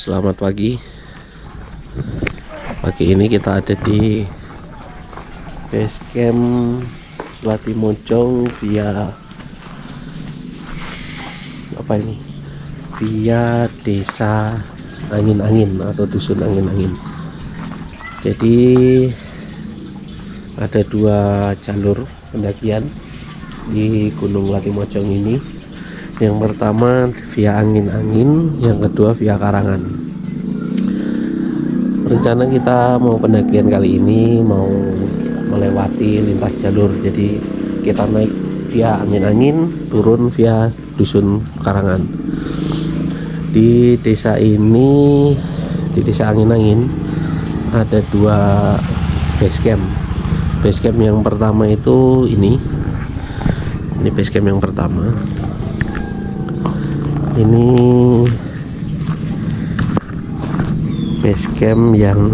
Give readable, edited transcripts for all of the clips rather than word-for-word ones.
Selamat pagi. Pagi ini kita ada di base camp Latimojong via via desa angin-angin atau dusun angin-angin. Jadi ada dua jalur pendakian di Gunung Latimojong ini. Yang pertama via angin-angin, yang kedua via karangan. Rencana kita mau pendakian kali ini mau melewati lintas jalur, jadi kita naik via angin-angin, turun via dusun karangan. Di desa ini, di desa angin-angin ada dua base camp. Base camp yang pertama itu ini base camp yang pertama. Ini base camp yang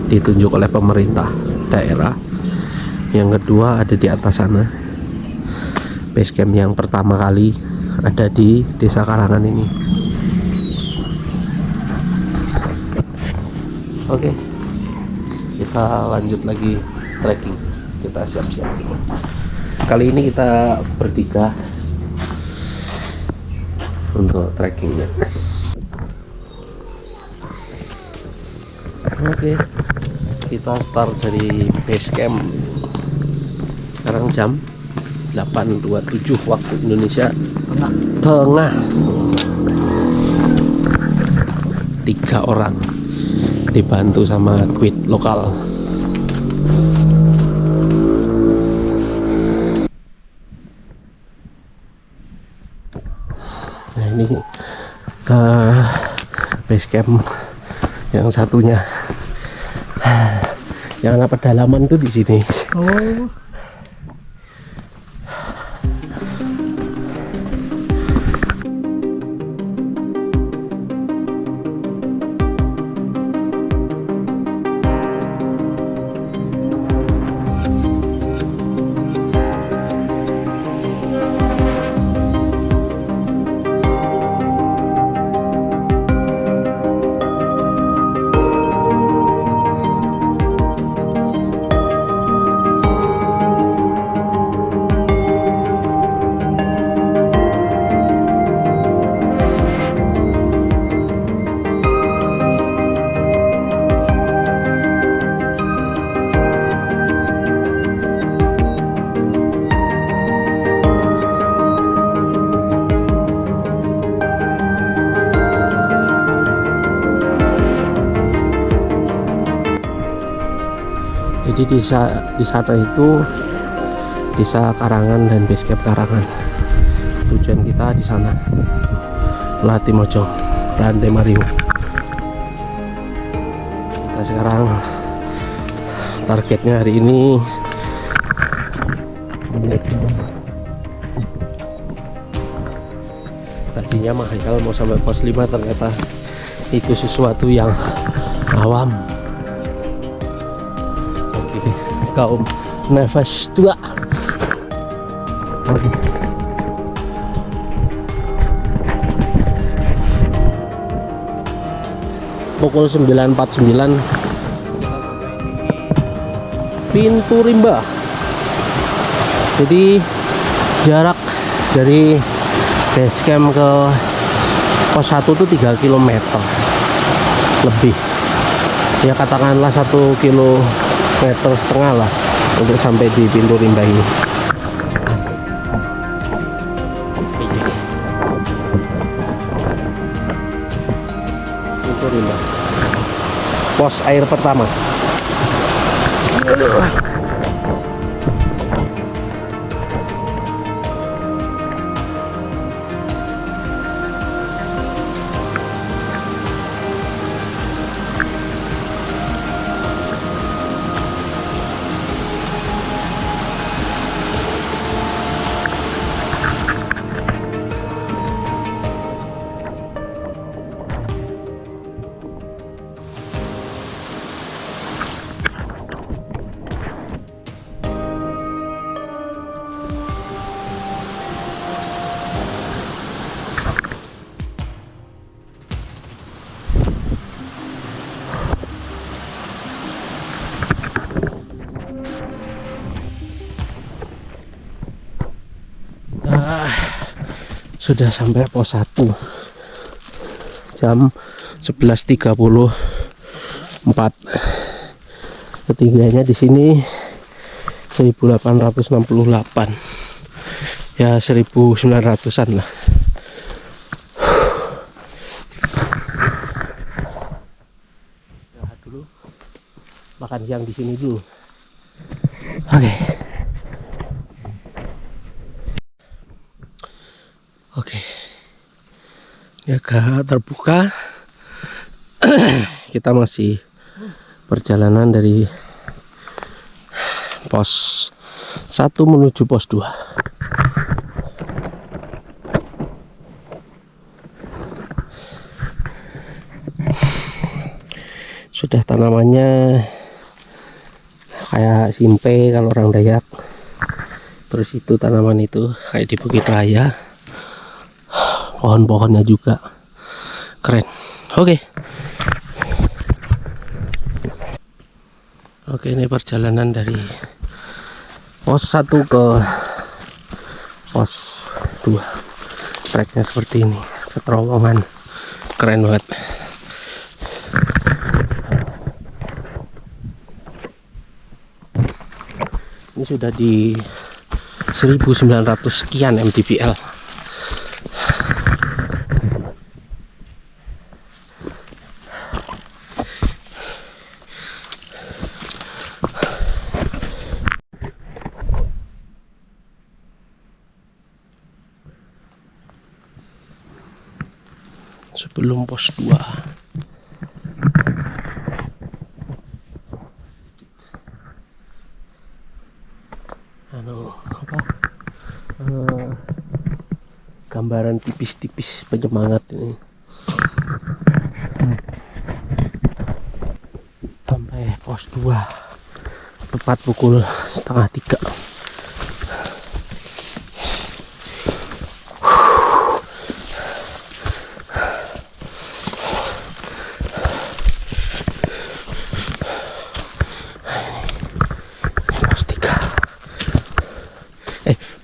ditunjuk oleh pemerintah daerah. Yang kedua ada di atas sana. Base camp yang pertama kali ada di desa Karangan ini. Oke, kita lanjut lagi trekking. Kita siap-siap. Kali ini kita bertiga untuk trekkingnya. Oke, kita start dari base camp. Sekarang jam 8.27 waktu Indonesia Tengah. 3 orang dibantu sama guide lokal. Nah, ini base camp yang satunya. Yang pedalaman tuh di sini. Oh. Jadi di sana itu desa Karangan dan base camp Karangan. Tujuan kita di sana Latimojong, Rantai Mariung. Kita sekarang targetnya hari ini tadinya mahal mau sampai pos 5, ternyata itu sesuatu yang awam. Kaum nafas tua. Pukul 9.49 Pintu Rimba. Jadi jarak dari base camp ke pos 1 itu 3 km lebih, ya katakanlah 1,5 km lah untuk sampai di Pintu Rimba ini. Pintu Rimba, pos air pertama. Sudah sampai pos 1 jam 11.34. Ketinggiannya di sini 1868, ya 1900-an lah. Dulu makan siang di sini dulu. Oke. Ya, agak terbuka. Kita masih perjalanan dari pos 1 menuju pos 2. Sudah tanamannya kayak simpe kalau orang Dayak. Terus itu tanaman itu kayak di Bukit Raya. Pohon-pohonnya juga keren. Oke, ini perjalanan dari pos 1 ke pos 2. Treknya seperti ini, terowongan keren banget. Ini sudah di 1900 sekian mdpl. Sebelum pos 2. Gambaran tipis-tipis penyemangat ini. Sampai pos 2 tepat pukul 2:30.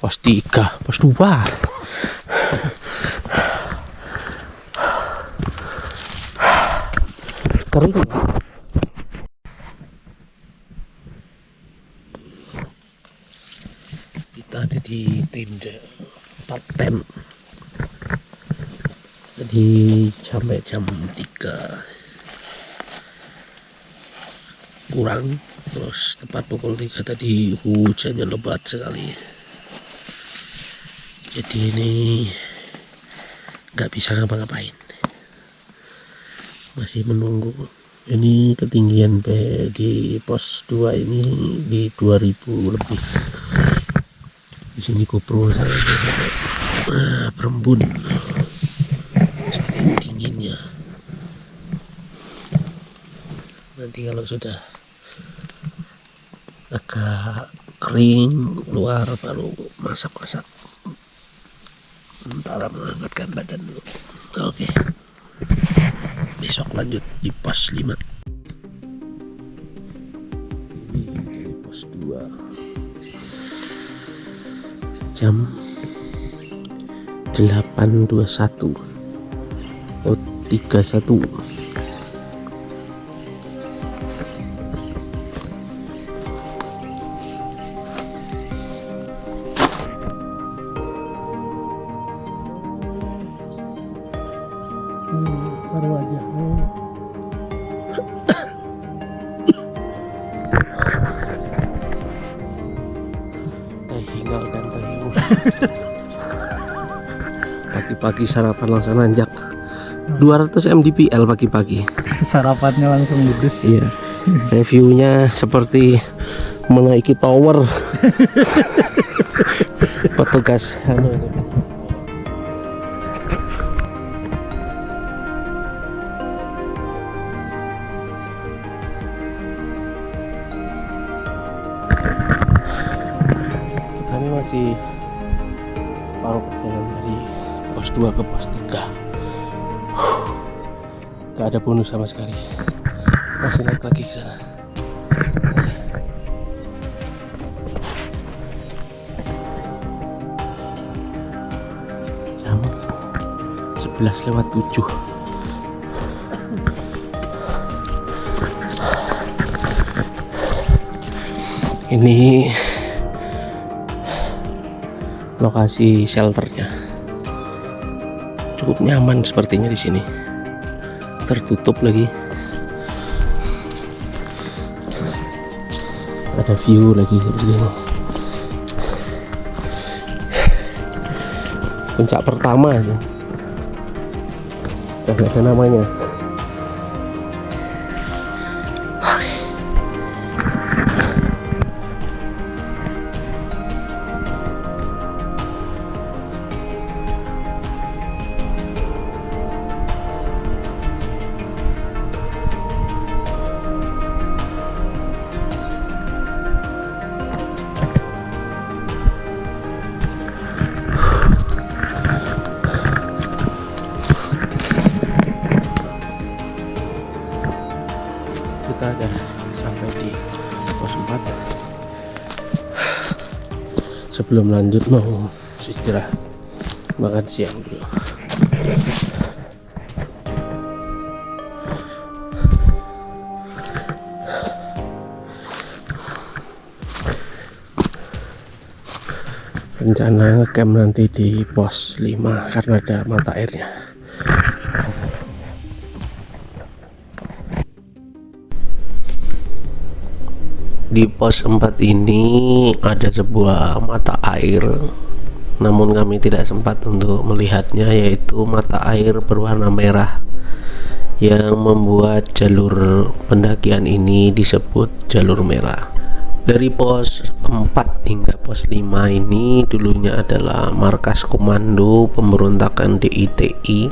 Pos 3, pos 2. Kering ya? Kita ada di tenda top 10. Jadi sampai jam 3 kurang, terus tepat pukul 3 tadi hujannya lebat sekali. Jadi ini nggak bisa ngapa-ngapain, masih menunggu. Ini ketinggian di pos 2 ini di 2000 lebih. Di sini GoPro saya berembun saking dinginnya. Nanti kalau sudah agak kering keluar baru masak-masak. Sementara menghangatkan badan dulu. Oke. Besok lanjut di pos 5. Ini dari pos 2. Jam 8.21. 31. Baru aja. Teh hingal dan teh hingus. Pagi-pagi sarapan langsung nanjak 200 mdpl pagi-pagi. Sarapannya langsung ludes. Iya. Reviewnya seperti menaiki tower. Petugas kami masih separuh perjalanan dari pos 2 ke pos 3. Gak ada bonus sama sekali. Masih naik lagi ke sana. Jam 13:07. Ini lokasi shelternya. Cukup nyaman sepertinya di sini. Tertutup lagi. Ada view lagi seperti ini. Puncak pertama itu. Gak ada namanya. Kita udah sampai di pos 4. Sebelum lanjut mau istirahat, makan siang dulu. Rencana ngecamp nanti di pos 5 karena ada mata airnya. Di pos 4 ini ada sebuah mata air, namun kami tidak sempat untuk melihatnya, yaitu mata air berwarna merah yang membuat jalur pendakian ini disebut jalur merah. Dari pos 4 hingga pos 5 ini dulunya adalah markas komando pemberontakan DITI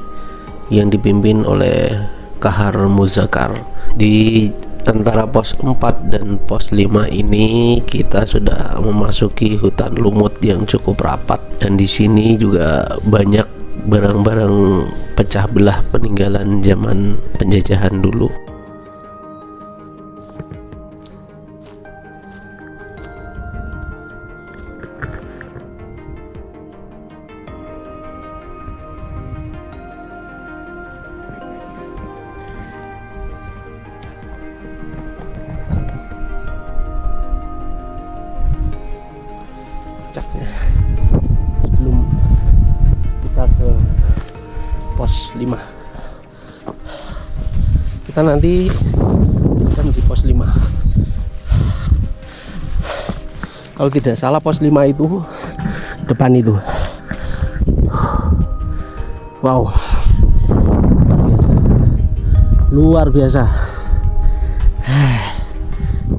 yang dipimpin oleh Kahar Muzakkar. Di antara pos 4 dan pos 5 ini kita sudah memasuki hutan lumut yang cukup rapat, dan di sini juga banyak barang-barang pecah belah peninggalan zaman penjajahan dulu. Puncaknya sebelum kita ke pos 5. Kita nanti akan di pos 5. Kalau tidak salah pos 5 itu depan itu. Wow, luar biasa.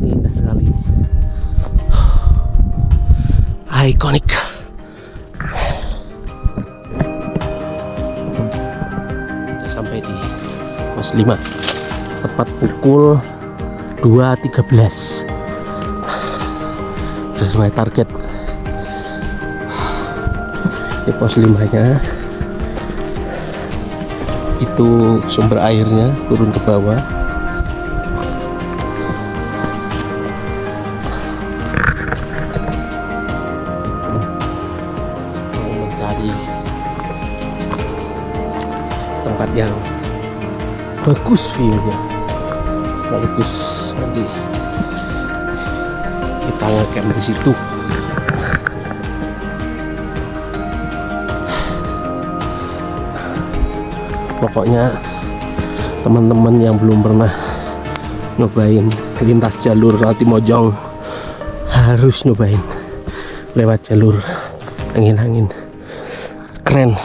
Indah sekali. Ikonik. Sudah sampai di pos 5 tepat pukul 2.13 sesuai target. Di pos 5 nya itu sumber airnya, turun ke bawah. Tempat yang bagus view-nya, sekaligus nanti kita ngecamp di situ. Pokoknya teman-teman yang belum pernah nyobain lintas jalur Latimojong harus nyobain lewat jalur angin-angin. Keren.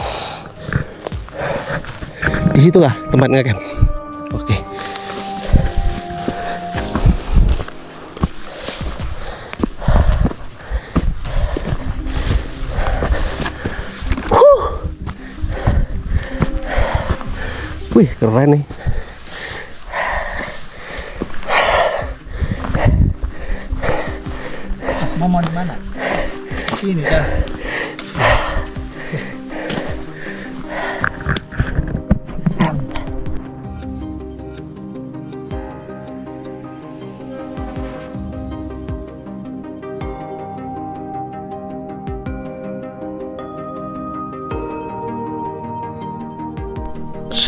Di situ lah tempat ngecamp. Oke. Wih, keren nih. Mas mau di mana? Sini kan.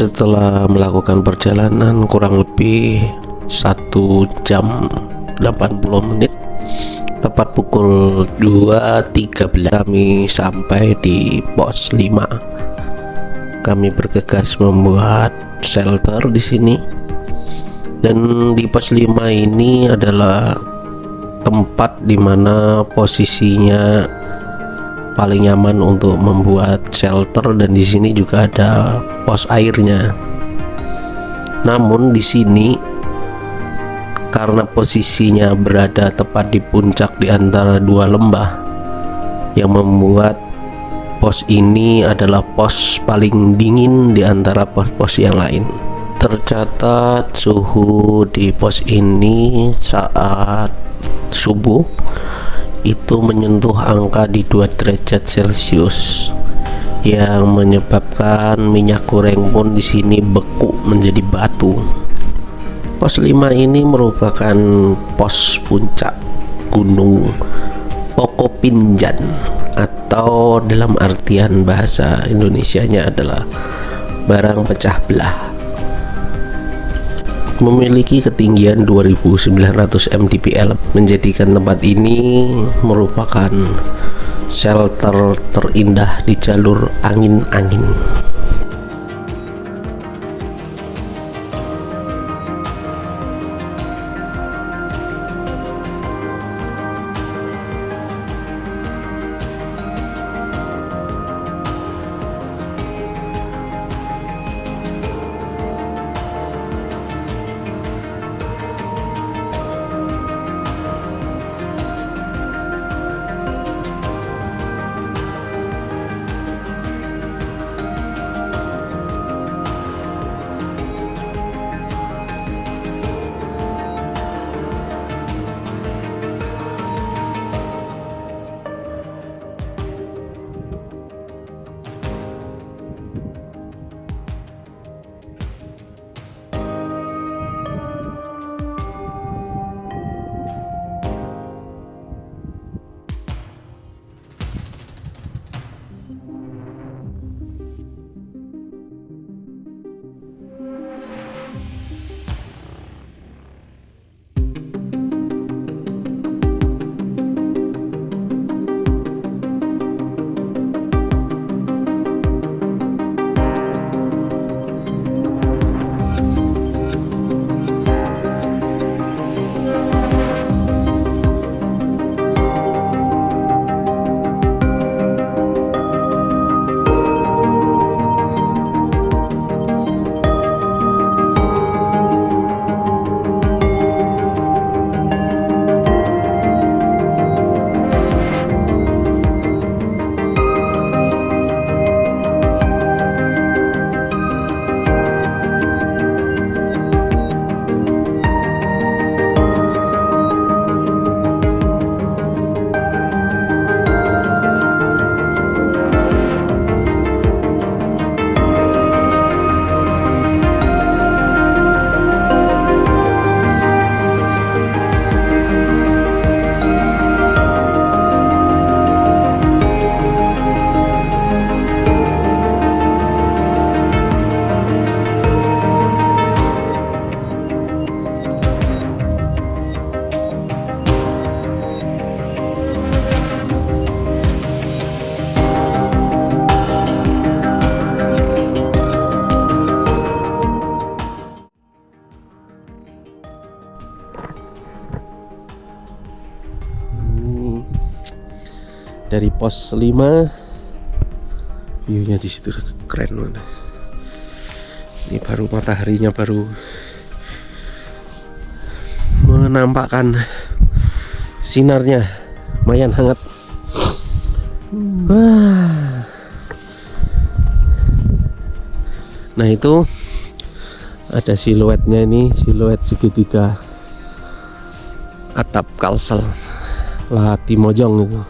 Setelah melakukan perjalanan kurang lebih 1 jam 80 menit, tepat pukul 2.13 kami sampai di pos 5. Kami bergegas membuat shelter di sini. Dan di pos 5 ini adalah tempat dimana posisinya paling nyaman untuk membuat shelter, dan di sini juga ada pos airnya. Namun di sini karena posisinya berada tepat di puncak di antara 2 lembah, yang membuat pos ini adalah pos paling dingin di antara pos-pos yang lain. Tercatat suhu di pos ini saat subuh itu menyentuh angka di 2 derajat Celcius, yang menyebabkan minyak goreng pun di sini beku menjadi batu. Pos 5 ini merupakan pos puncak gunung Pokopinjan, atau dalam artian bahasa Indonesianya adalah barang pecah belah. Memiliki ketinggian 2900 mdpl, menjadikan tempat ini merupakan shelter terindah di jalur angin-angin. Dari pos 5 view-nya di situ keren banget. Ini baru mataharinya baru menampakkan sinarnya, lumayan hangat. Nah itu ada siluetnya, ini siluet segitiga atap Kalsel Latimojong itu.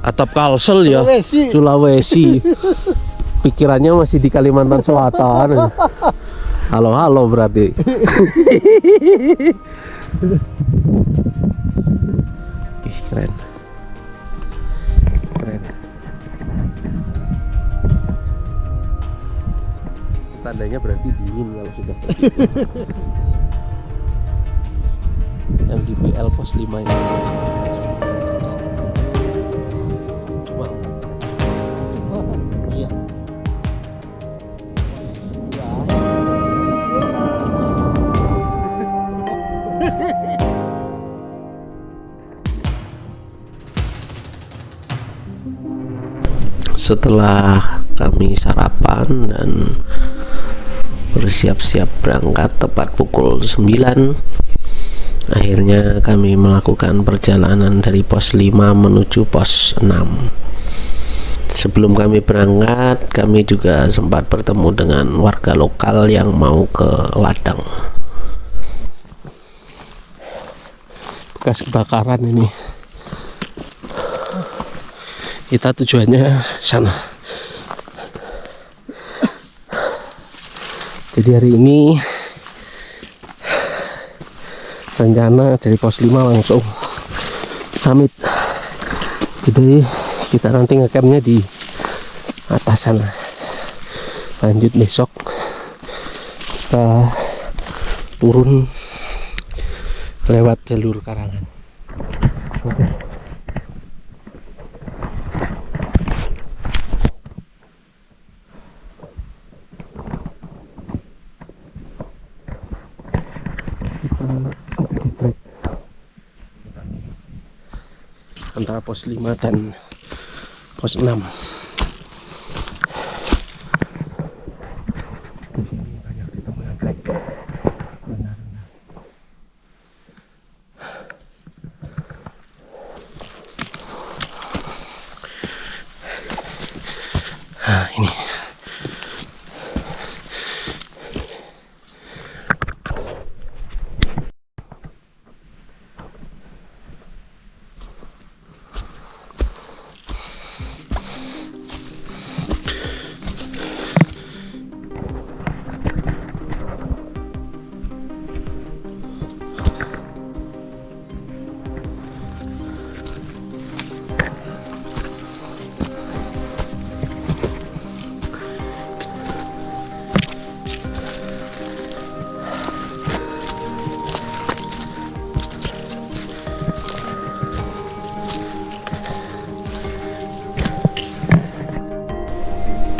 Atap Kalsel ya, Sulawesi. Pikirannya masih di Kalimantan Selatan. Halo berarti. Ih, keren. tandanya berarti dingin kalau sudah seperti itu. Yang di PL pos 5 ini cuma iya. Setelah kami sarapan dan bersiap-siap berangkat tepat pukul 9, akhirnya kami melakukan perjalanan dari pos 5 menuju pos 6. Sebelum kami berangkat, kami juga sempat bertemu dengan warga lokal yang mau ke ladang. Bekas kebakaran ini. Kita tujuannya sana. Jadi hari ini rencana dari pos 5 langsung summit. Jadi kita nanti ngecampnya di atas sana. Lanjut besok kita turun lewat jalur Karangan. Oke. Antara pos 5 dan pos 6. Banyak ditemu anggrek. Benar. Nah, ini.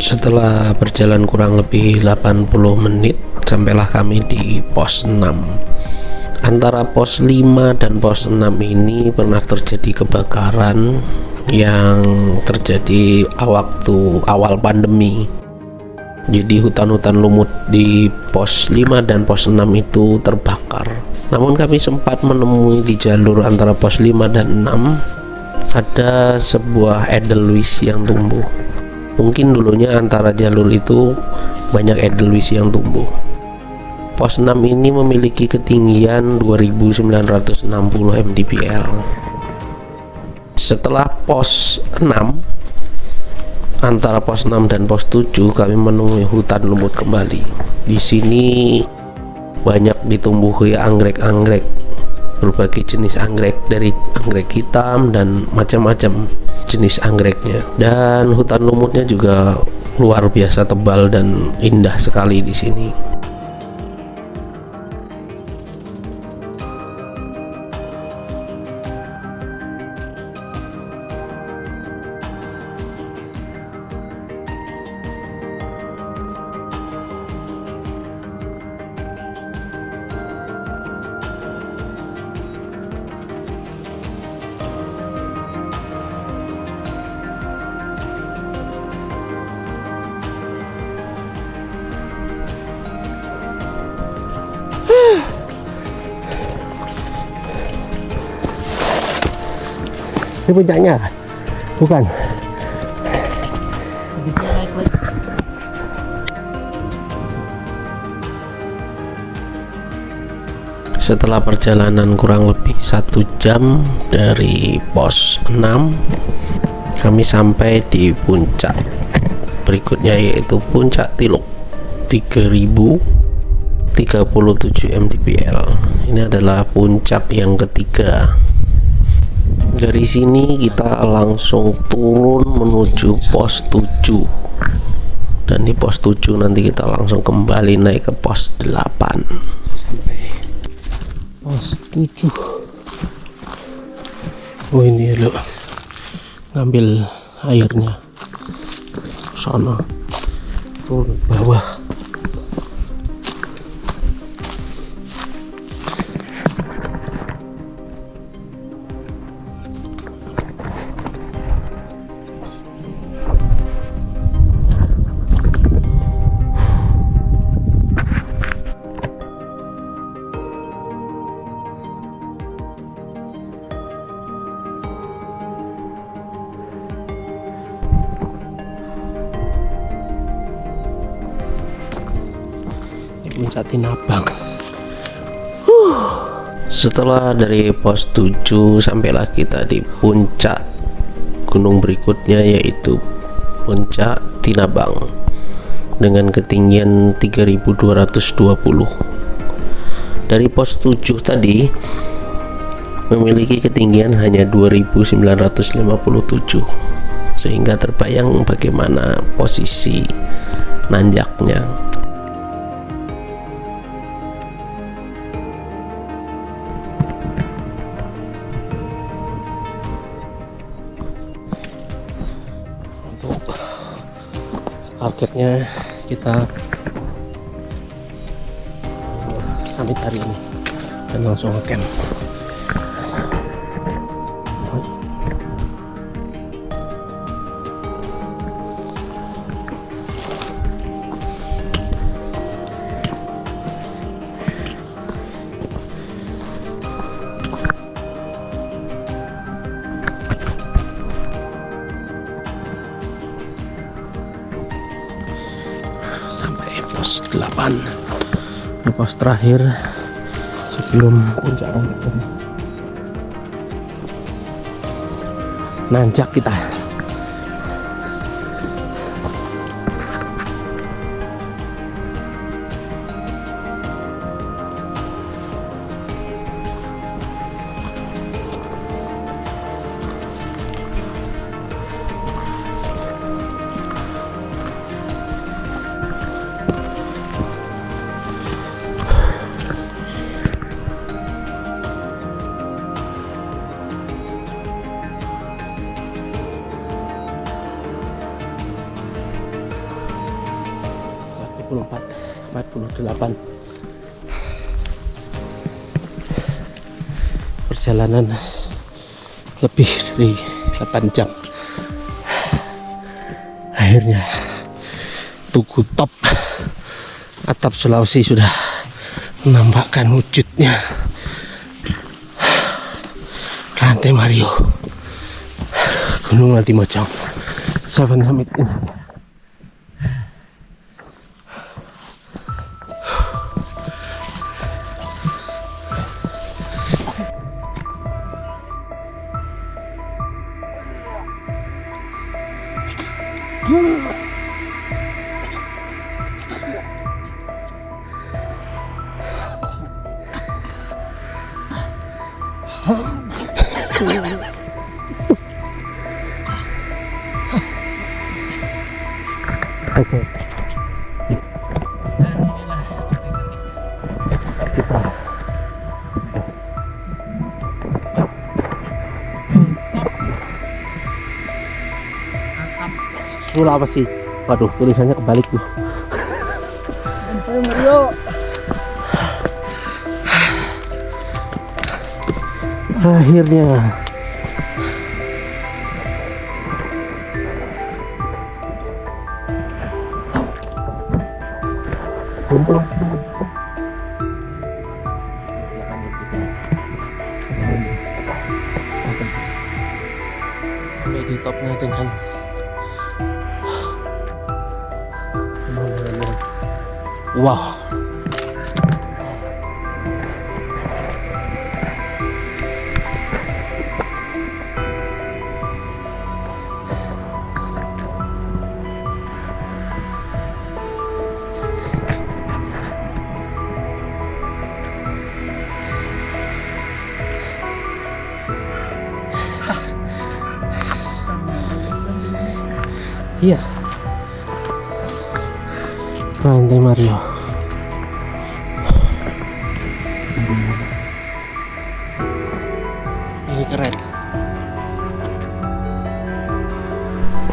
Setelah berjalan kurang lebih 80 menit, sampailah kami di pos 6. Antara pos 5 dan pos 6 ini pernah terjadi kebakaran yang terjadi waktu awal pandemi. Jadi hutan-hutan lumut di pos 5 dan pos 6 itu terbakar. Namun kami sempat menemui di jalur antara pos 5 dan 6 ada sebuah edelweiss yang tumbuh. Mungkin dulunya antara jalur itu banyak edelweiss yang tumbuh. Pos 6 ini memiliki ketinggian 2960 mdpl. Setelah pos 6, antara pos 6 dan pos 7 kami menemui hutan lumut kembali. Di sini banyak ditumbuhi anggrek-anggrek, berbagai jenis anggrek, dari anggrek hitam dan macam-macam jenis anggreknya. Dan hutan lumutnya juga luar biasa tebal dan indah sekali di sini. Ini puncaknya? Bukan. Setelah perjalanan kurang lebih 1 jam dari pos 6, kami sampai di puncak berikutnya, yaitu puncak Tiluk 3037 mdpl. Ini adalah puncak yang ketiga. Dari sini kita langsung turun menuju pos 7. Dan di pos 7 nanti kita langsung kembali naik ke pos 8 sampai pos 7. Oh ini lo ngambil airnya sana turun bawah. Puncak Tinabang. Setelah dari pos 7 sampailah kita di puncak gunung berikutnya, yaitu puncak Tinabang dengan ketinggian 3220. Dari pos 7 tadi memiliki ketinggian hanya 2957, sehingga terbayang bagaimana posisi nanjaknya. Targetnya kita summit hari ini dan langsung camp. Pos 8, di pos terakhir sebelum puncak nanjak kita. empat 48 perjalanan lebih dari 8 jam. Akhirnya Tugu Top atap Sulawesi sudah menampakkan wujudnya. Rantai Mario Gunung Latimojong 7 Summit ini. Oke. Sulawesi. Waduh, tulisannya kebalik tuh. Mario. Akhirnya sampai di topnya dengan wow. Iya. Rantai Mario. Ini keren.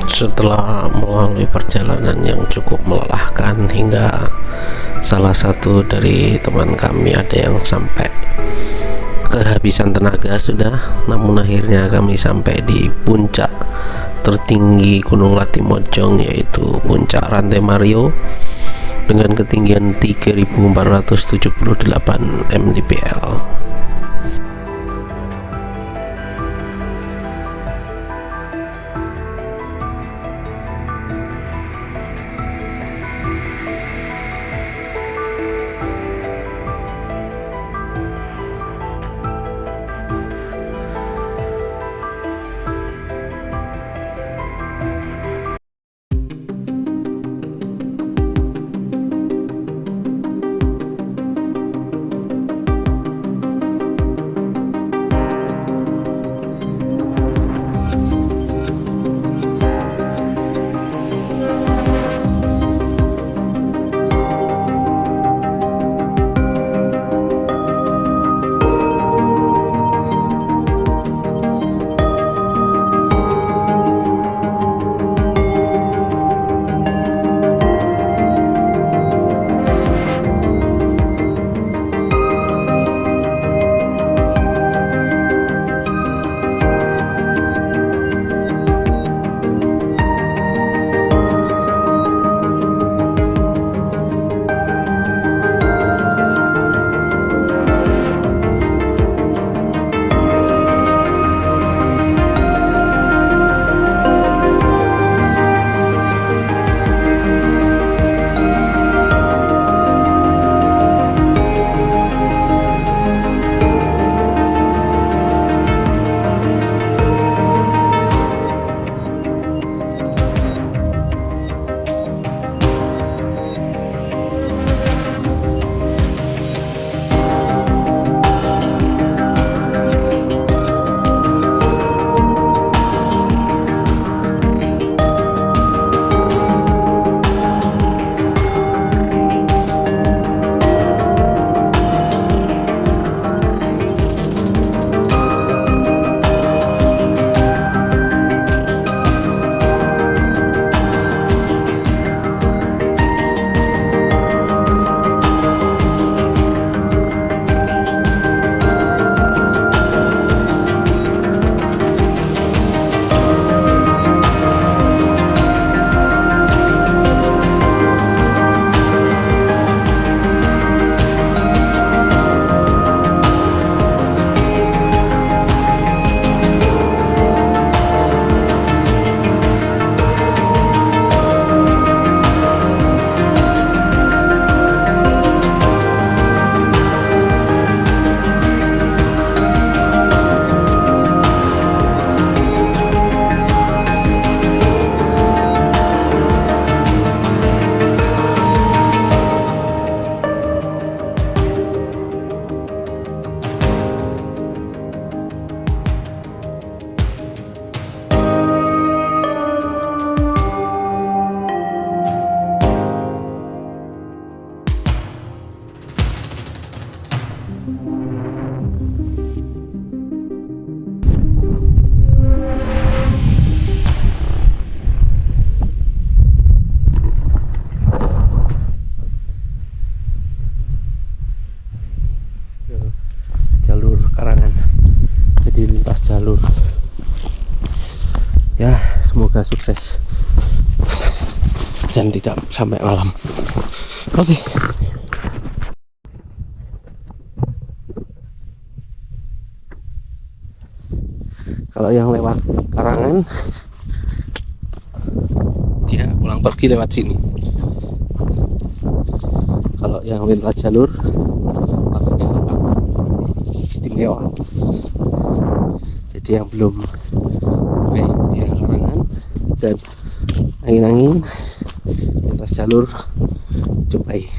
Setelah melalui perjalanan yang cukup melelahkan hingga salah satu dari teman kami ada yang sampai kehabisan tenaga sudah, namun akhirnya kami sampai di puncak tertinggi Gunung Latimojong, yaitu puncak Rantai Mario dengan ketinggian 3478 mdpl. Jalur ya, semoga sukses dan tidak sampai malam. Oke. Kalau yang lewat Karangan dia pulang pergi lewat sini. Kalau yang lintas jalur pakai jalan istimewa. Jadi yang belum sampai via Karangan dan angin-angin lintas jalur cobai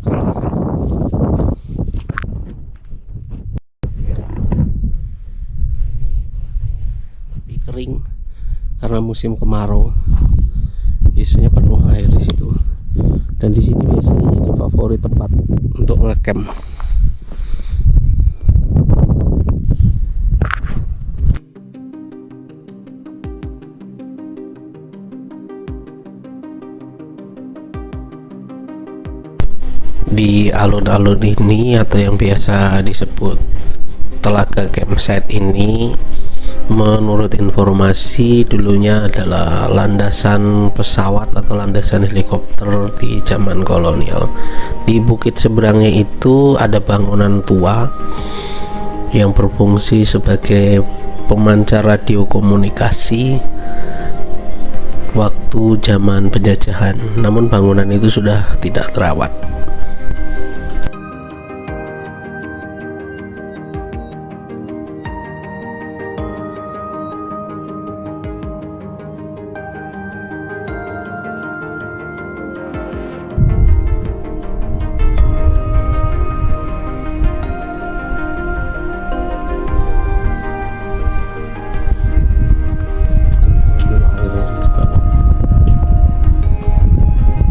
Karangan. Tapi kering karena musim kemarau, biasanya penuh air di situ. Dan di sini biasanya jadi favorit tempat untuk ngecamp. Di alun-alun ini atau yang biasa disebut Telaga Campsite ini, menurut informasi dulunya adalah landasan pesawat atau landasan helikopter di zaman kolonial. Di bukit seberangnya itu ada bangunan tua yang berfungsi sebagai pemancar radio komunikasi waktu zaman penjajahan. Namun bangunan itu sudah tidak terawat.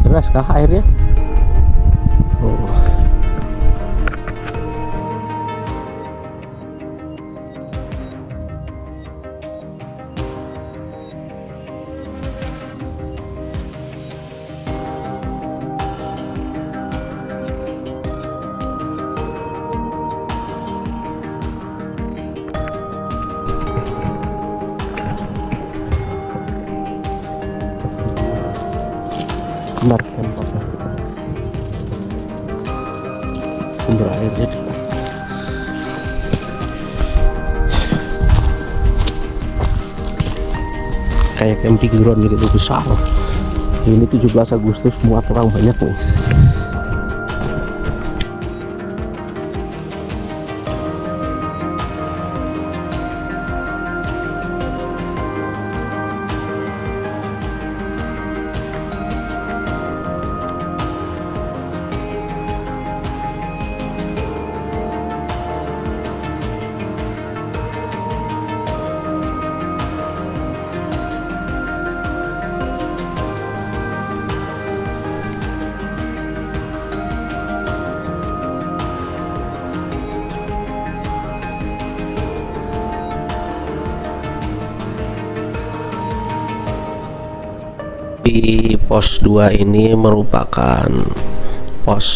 Deras kah airnya? Oh. Benar tempatnya sumber airnya kayak camping ground gitu besar. Ini 17 Agustus muat orang banyak nih. Di pos 2 ini merupakan pos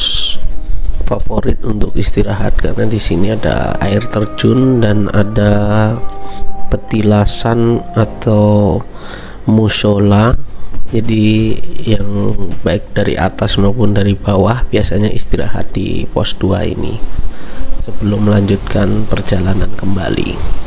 favorit untuk istirahat karena di sini ada air terjun dan ada petilasan atau musola. Jadi yang baik dari atas maupun dari bawah biasanya istirahat di pos 2 ini sebelum melanjutkan perjalanan kembali.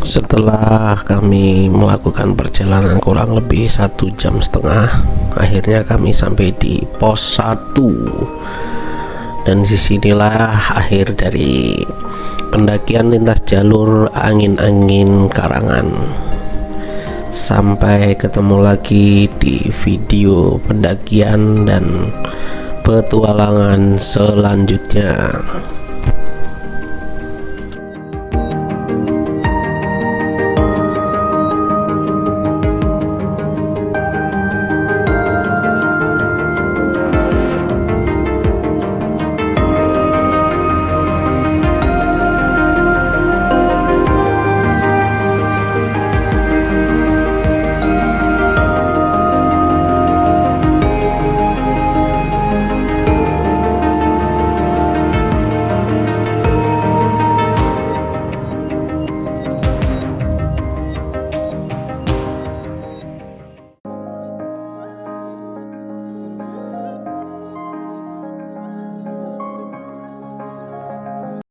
Setelah kami melakukan perjalanan kurang lebih 1,5 jam, akhirnya kami sampai di pos 1. Dan disinilah akhir dari pendakian lintas jalur angin-angin Karangan. Sampai ketemu lagi di video pendakian dan petualangan selanjutnya.